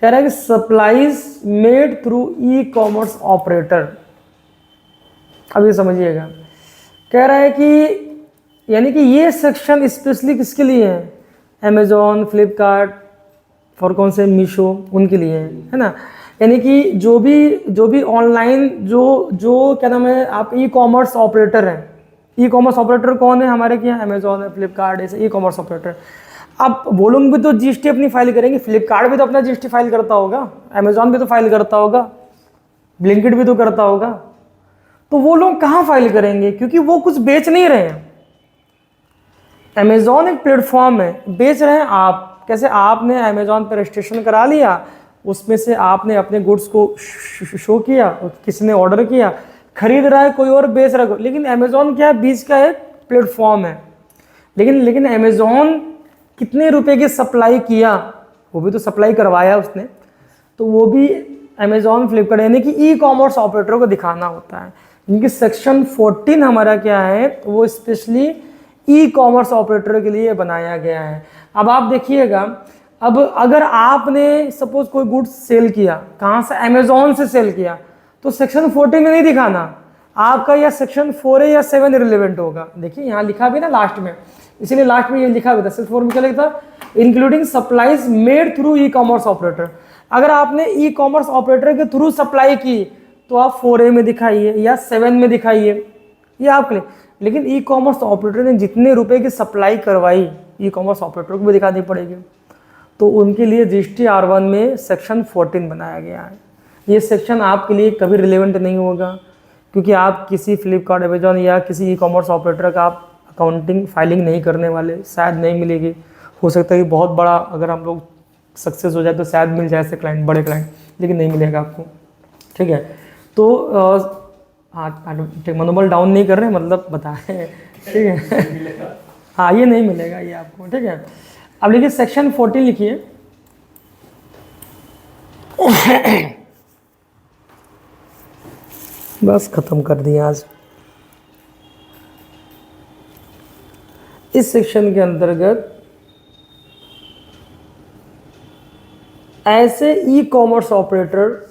कह रहा है कि supplies made through e-commerce operator. अब ये समझिएगा, कह रहा है कि यानी कि ये सेक्शन स्पेशली किसके लिए है, अमेजोन, फ्लिपकार्ट और कौन से, मीशो, उनके लिए है ना। यानी कि जो भी ऑनलाइन जो क्या नाम है, आप ई-कॉमर्स ऑपरेटर हैं। ई-कॉमर्स ऑपरेटर कौन है हमारे क्या, अमेजोन है, फ्लिपकार्ट, ऐसे ई-कॉमर्स ऑपरेटर। अब वो लोग भी तो GST अपनी फाइल करेंगे, फ्लिपकार्ट भी तो अपना GST फाइल करता होगा, अमेजोन भी तो फाइल करता होगा, ब्लिंकिट भी तो करता होगा। तो वो लोग कहाँ फाइल करेंगे, क्योंकि वो कुछ बेच नहीं रहे हैं। अमेजोन एक प्लेटफॉर्म है, बेच रहे हैं आप। कैसे, आपने अमेजोन पर रजिस्ट्रेशन करा लिया, उसमें से आपने अपने गुड्स को शो किया, किसी ने ऑर्डर किया, खरीद रहा है कोई और, बेच रहा है, लेकिन अमेजोन क्या है, बीच का एक प्लेटफॉर्म है लेकिन अमेज़ॉन कितने रुपए की सप्लाई किया, वो भी तो सप्लाई करवाया उसने, तो वो भी अमेज़ॉन फ्लिपकार्ट यानी कि ई कॉमर्स ऑपरेटरों को दिखाना होता है। इनकी सेक्शन 14 हमारा क्या है, वो स्पेशली ई कॉमर्स ऑपरेटर के लिए बनाया गया है। अब आप देखिएगा, अब अगर आपने सपोज कोई गुड्स सेल किया, कहाँ से, अमेज़ॉन से सेल किया, तो सेक्शन 14 में नहीं दिखाना आपका, या सेक्शन 4 या 7 रिलेवेंट होगा। देखिए यहाँ लिखा भी ना लास्ट में, इसीलिए लास्ट में ये लिखा हुआ था, सेक्शन 4 में क्या लिखा था, including supplies made through e commerce operator. अगर आपने ई कॉमर्स ऑपरेटर के थ्रू सप्लाई की तो आप 4A में दिखाइए या 7 में दिखाइए, ये आपके लिए। लेकिन ई कॉमर्स ऑपरेटर ने जितने रुपए की सप्लाई करवाई, ई कॉमर्स ऑपरेटर को भी दिखानी पड़ेगी, तो उनके लिए GST R1 में सेक्शन 14 बनाया गया है। ये सेक्शन आपके लिए कभी रिलेवेंट नहीं होगा, क्योंकि आप किसी फ्लिपकार्ट, अमेजॉन या किसी ई कॉमर्स ऑपरेटर का आप अकाउंटिंग फाइलिंग नहीं करने वाले, शायद नहीं मिलेगी। हो सकता है कि बहुत बड़ा अगर हम लोग सक्सेस हो जाए तो शायद मिल जाए ऐसे क्लाइंट, बड़े क्लाइंट, लेकिन नहीं मिलेगा आपको, ठीक है। तो हाँ ठीक, मनोबल डाउन नहीं कर रहे, मतलब बताएं, ठीक है। हाँ ये नहीं मिलेगा ये आपको, ठीक है। अब लिखिए सेक्शन 14 लिखिए। बस खत्म कर दिया आज। इस सेक्शन के अंतर्गत ऐसे ई कॉमर्स ऑपरेटर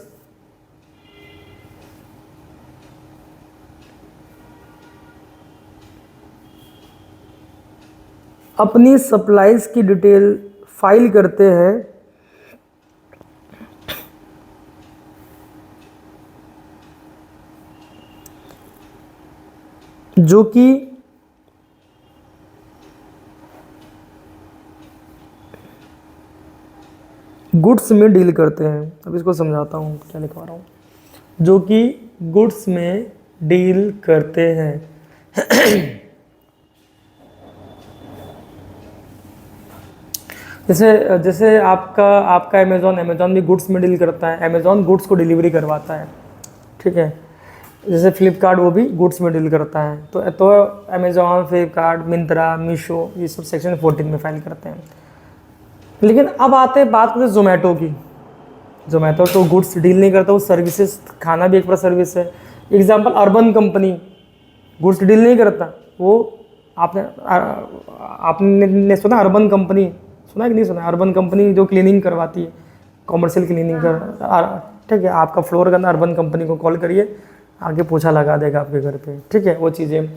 अपनी सप्लाईज की डिटेल फाइल करते हैं जो कि गुड्स में डील करते हैं। अब इसको समझाता हूँ क्या लिखवा रहा हूँ, जो कि गुड्स में डील करते हैं। जैसे आपका अमेज़ॉन भी गुड्स में डील करता है, अमेज़ॉन गुड्स को डिलीवरी करवाता है, ठीक है। जैसे फ्लिपकार्ट वो भी गुड्स में डील करता है, तो अमेज़ॉन, फ्लिपकार्ट, मिंत्रा, मीशो, ये सब सेक्शन 14 में फाइल करते हैं। लेकिन अब आते हैं बात करते हैं जोमेटो की। जोमेटो तो गुड्स डील नहीं करता, वो सर्विसेज, खाना भी एक बार सर्विस है। Example urban company goods deal नहीं करता, वो आपने सुना अर्बन कंपनी, सुना कि नहीं सुना, अर्बन कंपनी जो क्लीनिंग करवाती है, कॉमर्शियल क्लीनिंग कर, ठीक है। आपका फ्लोर करना, अर्बन कंपनी को कॉल करिए, आगे पोछा लगा देगा आपके घर पे, ठीक है, वो चीज़ें।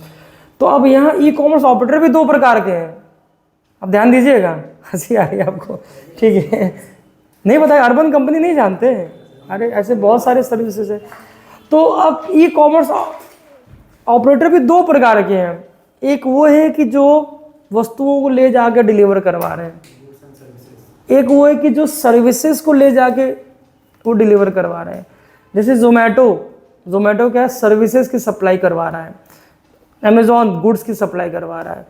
तो अब यहाँ ई कॉमर्स ऑपरेटर भी 2 प्रकार के हैं, अब ध्यान दीजिएगा, हंसी आ रही है आपको, ठीक है। नहीं बताया, अर्बन कंपनी नहीं जानते, अरे ऐसे बहुत सारे सर्विसेज है। तो अब ई कॉमर्स ऑपरेटर भी 2 प्रकार के हैं। एक वो है कि जो वस्तुओं को ले जाकर डिलीवर करवा रहे हैं, एक वो है कि जो सर्विसेज को ले जाके वो डिलीवर करवा रहे हैं। जैसे जोमेटो क्या है, सर्विसेज की सप्लाई करवा रहा है, अमेज़ॉन गुड्स की सप्लाई करवा रहा है।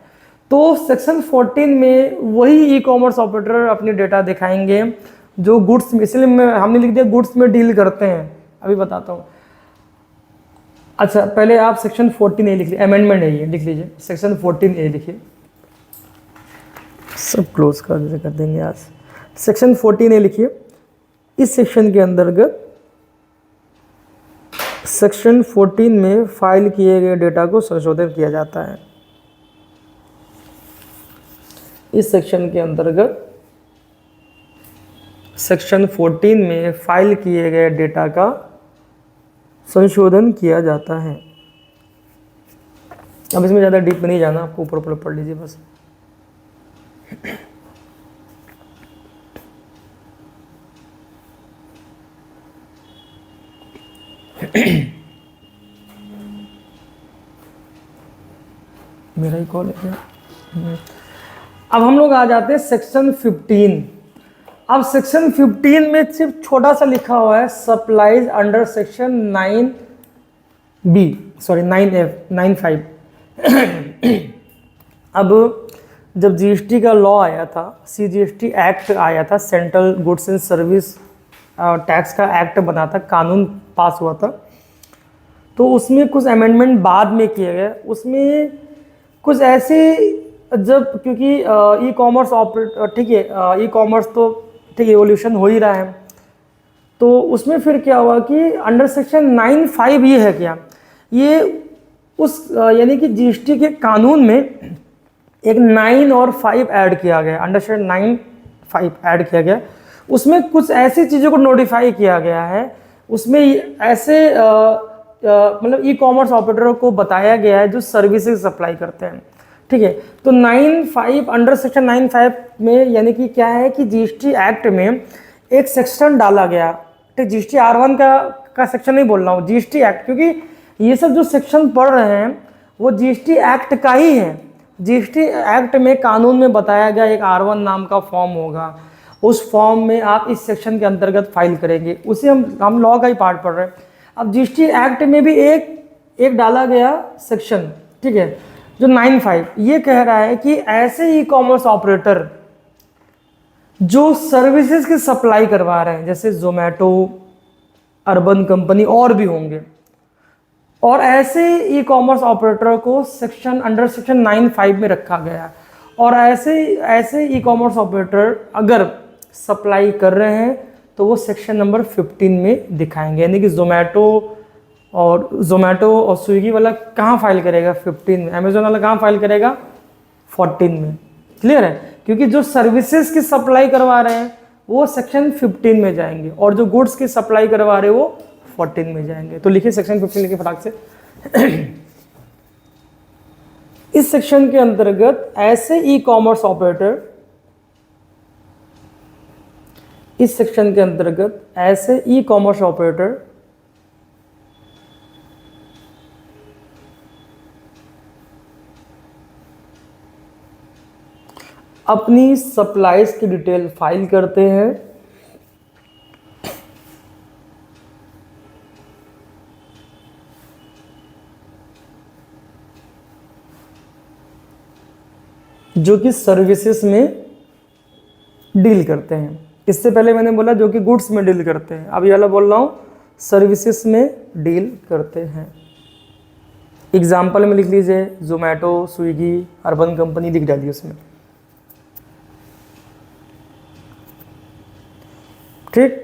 तो सेक्शन 14 में वही ई कॉमर्स ऑपरेटर अपनी डेटा दिखाएंगे जो गुड्स में, इसलिए हमने लिख दिया गुड्स में डील करते हैं। अभी बताता हूँ। अच्छा पहले आप सेक्शन 14A लिख लीजिए, अमेंडमेंट है ये, लिख लीजिए सेक्शन 14A लिखिए, सब क्लोज कर देंगे आज। सेक्शन 14A लिखिए। इस सेक्शन के अंतर्गत सेक्शन 14 में फाइल किए गए डेटा को संशोधित किया जाता है। इस सेक्शन के अंतर्गत सेक्शन 14 में फाइल किए गए डेटा का संशोधन किया जाता है। अब इसमें ज़्यादा डीप में नहीं जाना, आपको ऊपर ऊपर पढ़ लीजिए बस। मेरा ही कॉल है क्या? अब हम लोग आ जाते हैं सेक्शन 15। अब सेक्शन 15 में सिर्फ छोटा सा लिखा हुआ है सप्लाईज अंडर सेक्शन 9F 95। अब जब जीएसटी का लॉ आया था, CGST एक्ट आया था, central goods and service tax का एक्ट बना था, कानून पास हुआ था, तो उसमें कुछ अमेंडमेंट बाद में किए गए। उसमें कुछ ऐसे जब क्योंकि ई कॉमर्स ऑपरेट ठीक है, ई कॉमर्स तो ठीक एवोल्यूशन हो ही रहा है, तो उसमें फिर क्या हुआ कि अंडर सेक्शन 9(5) ये है क्या, ये उस यानी कि जीएसटी के कानून में एक 9 और 5 ऐड किया गया, अंडर सेक्शन 9(5) ऐड किया गया। उसमें कुछ ऐसी चीज़ों को नोटिफाई किया गया है, उसमें ऐसे मतलब ई कॉमर्स ऑपरेटरों को बताया गया है जो सर्विसेज सप्लाई करते हैं, ठीक है। तो 9(5) अंडर सेक्शन 9(5) में यानी कि क्या है कि जीएसटी एक्ट में एक सेक्शन डाला गया, ठीक, जीएसटी R1 का सेक्शन नहीं बोल रहा हूँ, जीएसटी एक्ट, क्योंकि ये सब जो सेक्शन पढ़ रहे हैं वो जीएसटी एक्ट का ही है। जीएसटी एक्ट में कानून में बताया गया एक R1 नाम का फॉर्म होगा, उस फॉर्म में आप इस सेक्शन के अंतर्गत फाइल करेंगे, उसे हम लॉ का ही पार्ट पढ़ रहे हैं। अब जीएसटी एक्ट में भी एक डाला गया सेक्शन, ठीक है, जो 9(5) ये कह रहा है कि ऐसे ई कॉमर्स ऑपरेटर जो सर्विसेज की सप्लाई करवा रहे हैं, जैसे जोमेटो, अर्बन कंपनी और भी होंगे, और ऐसे ई कॉमर्स ऑपरेटर को अंडर सेक्शन 9(5) में रखा गया। और ऐसे ई कॉमर्स ऑपरेटर अगर सप्लाई कर रहे हैं तो वो सेक्शन नंबर 15 में दिखाएंगे, यानी कि जोमेटो और स्विगी वाला कहाँ फाइल करेगा, 15 में, अमेजोन वाला कहाँ फाइल करेगा, 14 में। क्लियर है, क्योंकि जो सर्विसेज की सप्लाई करवा रहे हैं वो सेक्शन 15 में जाएंगे, और जो गुड्स की सप्लाई करवा रहे हैं वो 14 में जाएंगे। तो लिखिए सेक्शन 15 लिखिए फटाक से। इस सेक्शन के अंतर्गत ऐसे ई कॉमर्स ऑपरेटर, इस सेक्शन के अंतर्गत ऐसे ई कॉमर्स ऑपरेटर अपनी सप्लाईज की डिटेल फाइल करते हैं, जो कि सर्विसेज में डील करते हैं। इससे पहले मैंने बोला जो कि गुड्स में डील करते हैं, अब ये वाला बोल रहा हूँ सर्विसेज में डील करते हैं। एग्जाम्पल में लिख लीजिए, जोमेटो, स्विगी, अर्बन कंपनी लिख डालिए उसमें, ठीक।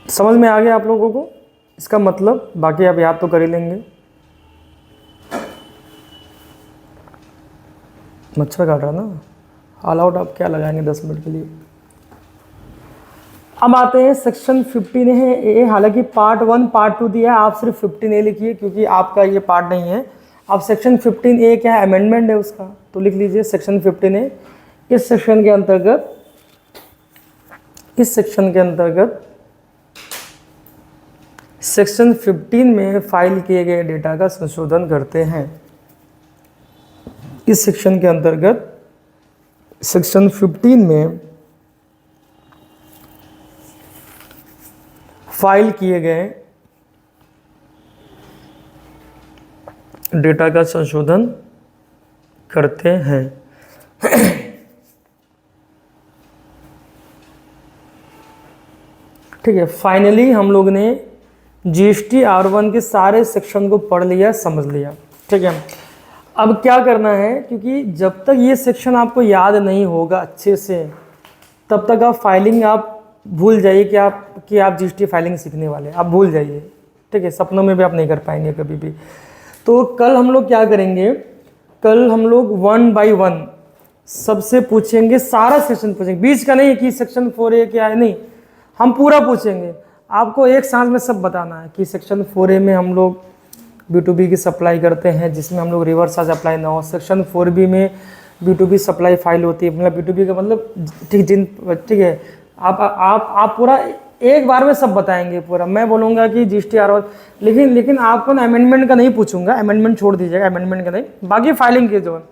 समझ में आ गया आप लोगों को इसका मतलब, बाकी आप याद तो कर ही लेंगे। मच्छर काट रहा ना, ऑल आउट आप क्या लगाएंगे 10 मिनट के लिए। अब आते हैं सेक्शन 15A। हालांकि पार्ट 1 पार्ट 2 दिया है, आप सिर्फ 15A लिखिए क्योंकि आपका ये पार्ट नहीं है। अब सेक्शन 15A क्या है, अमेंडमेंट है उसका, तो लिख लीजिए सेक्शन 15A। इस सेक्शन के अंतर्गत सेक्शन 15 में फाइल किए गए डेटा का संशोधन करते हैं। इस सेक्शन के अंतर्गत सेक्शन 15 में फाइल किए गए डेटा का संशोधन करते हैं। ठीक है, फाइनली हम लोग ने जीएसटी R1 के सारे सेक्शन को पढ़ लिया, समझ लिया। ठीक है, अब क्या करना है, क्योंकि जब तक ये सेक्शन आपको याद नहीं होगा अच्छे से, तब तक आप फाइलिंग आप भूल जाइए कि आप जीएसटी फाइलिंग सीखने वाले, आप भूल जाइए। ठीक है, सपनों में भी आप नहीं कर पाएंगे कभी भी। तो कल हम लोग क्या करेंगे, कल हम लोग 1 by 1 सबसे पूछेंगे, सारा सेक्शन पूछेंगे, बीच का नहीं कि सेक्शन 4A क्या है, नहीं, हम पूरा पूछेंगे। आपको एक सांस में सब बताना है कि सेक्शन 4A में हम लोग B2B की सप्लाई करते हैं, जिसमें हम लोग रिवर्स चार्ज अप्लाई ना हो। सेक्शन 4B में B2B सप्लाई फाइल होती है, मतलब B2B का मतलब ठीक है, आप पूरा एक बार में सब बताएंगे पूरा। मैं बोलूँगा कि जीएसटी R1, लेकिन आपको ना अमेंडमेंट का नहीं पूछूंगा, अमेंडमेंट छोड़ दीजिएगा, अमेंडमेंट का नहीं, बाकी फाइलिंग के जो है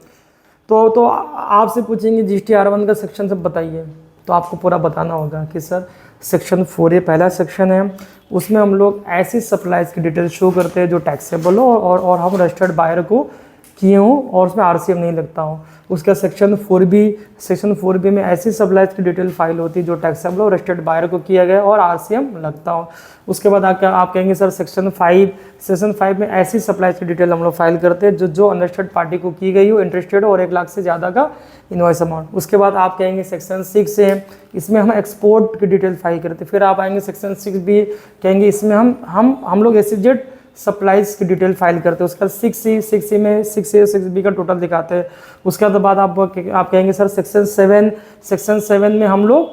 तो आपसे पूछेंगे जीएसटी R1 का सेक्शन सब बताइए, तो आपको पूरा बताना होगा कि सर सेक्शन 4A पहला सेक्शन है, उसमें हम लोग ऐसी सप्लाईज की डिटेल शो करते हैं जो टैक्सेबल हो और हम रजिस्टर्ड बायर को किए हों और उसमें RCM नहीं लगता हो। उसका सेक्शन 4B में ऐसी सप्लाईज की डिटेल फाइल होती है जो टैक्सेबल और रजिस्टर्ड बायर को किया गया और RCM लगता हो। उसके बाद आप कहेंगे सर सेक्शन 5 में ऐसी सप्लाईज की डिटेल हम लोग फाइल करते हैं जो अनरजिस्टर्ड पार्टी को की गई हो, इंटरेस्टेड और 1 लाख से ज़्यादा का इनवॉइस अमाउंट। उसके बाद आप कहेंगे सेक्शन 6 है, इसमें हम एक्सपोर्ट की डिटेल फाइल करते हैं। फिर आप आएंगे सेक्शन 6B, कहेंगे इसमें हम लोग SEZ सप्लाईज की डिटेल फाइल करते हैं। उसका 6C में 6A 6B का टोटल दिखाते हैं। उसके बाद आप कहेंगे सर सेक्शन 7 में हम लोग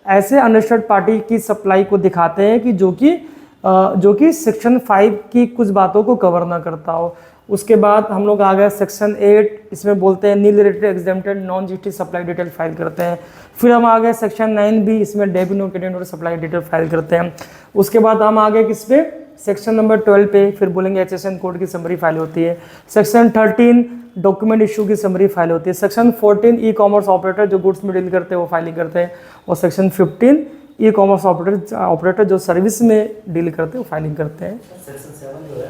ऐसे अनरजिस्टर्ड पार्टी की सप्लाई को दिखाते हैं कि जो कि सेक्शन 5 की कुछ बातों को कवर ना करता हो। उसके बाद हम लोग आ गए सेक्शन 8, इसमें बोलते हैं nil related exempted non GST supply detail file करते हैं। फिर हम आ गए सेक्शन 9B, इसमें डेबिट और क्रेडिट सप्लाई डिटेल फाइल करते हैं। उसके बाद हम आ गए किस पे, सेक्शन नंबर 12 पे, फिर बोलेंगे HSN कोड की समरी फाइल होती है। सेक्शन 13 डॉक्यूमेंट इशू की समरी फाइल होती है। सेक्शन 14 ई-कॉमर्स ऑपरेटर जो गुड्स में डील करते हैं वो फाइलिंग करते हैं। और सेक्शन 15 ई-कॉमर्स ऑपरेटर जो सर्विस में डील करते हैं वो फाइलिंग करते हैं। सेक्शन 7 जो है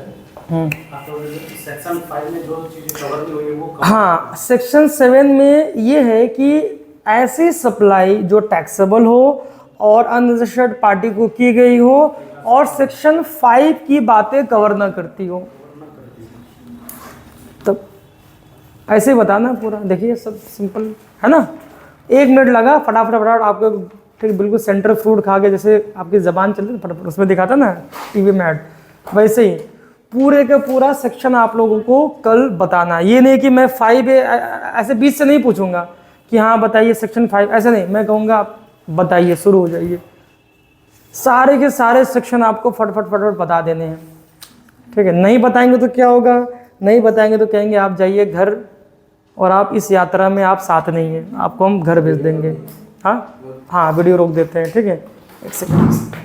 सेक्शन 5 में जो चीज़ें कवर नहीं हुई वो हाँ, सेक्शन 7 में ये है कि ऐसी सप्लाई जो टैक्सेबल हो और अनरजिस्टर्ड पार्टी को की गई हो और सेक्शन 5 की बातें कवर ना करती हो। तब ऐसे ही बताना पूरा, देखिए सब सिंपल है ना। 1 मिनट लगा, फटाफट आपको ठीक बिल्कुल सेंटर फ्रूट खा के जैसे आपकी ज़बान चल रही फटाफट उसमें दिखाता ना टीवी में ऐड, वैसे ही पूरे का पूरा सेक्शन आप लोगों को कल बताना। ये नहीं कि मैं 5 ऐसे बीच से नहीं पूछूंगा कि हाँ बताइए सेक्शन 5, ऐसे नहीं, मैं कहूँगा आप बताइए, शुरू हो जाइए। सारे के सारे सेक्शन आपको फटफट बता देने हैं, ठीक है। नहीं बताएंगे तो क्या होगा, नहीं बताएंगे तो कहेंगे आप जाइए घर और आप इस यात्रा में आप साथ नहीं हैं, आपको हम घर भेज देंगे। हाँ वीडियो रोक देते हैं, ठीक है, 1 सेकंड।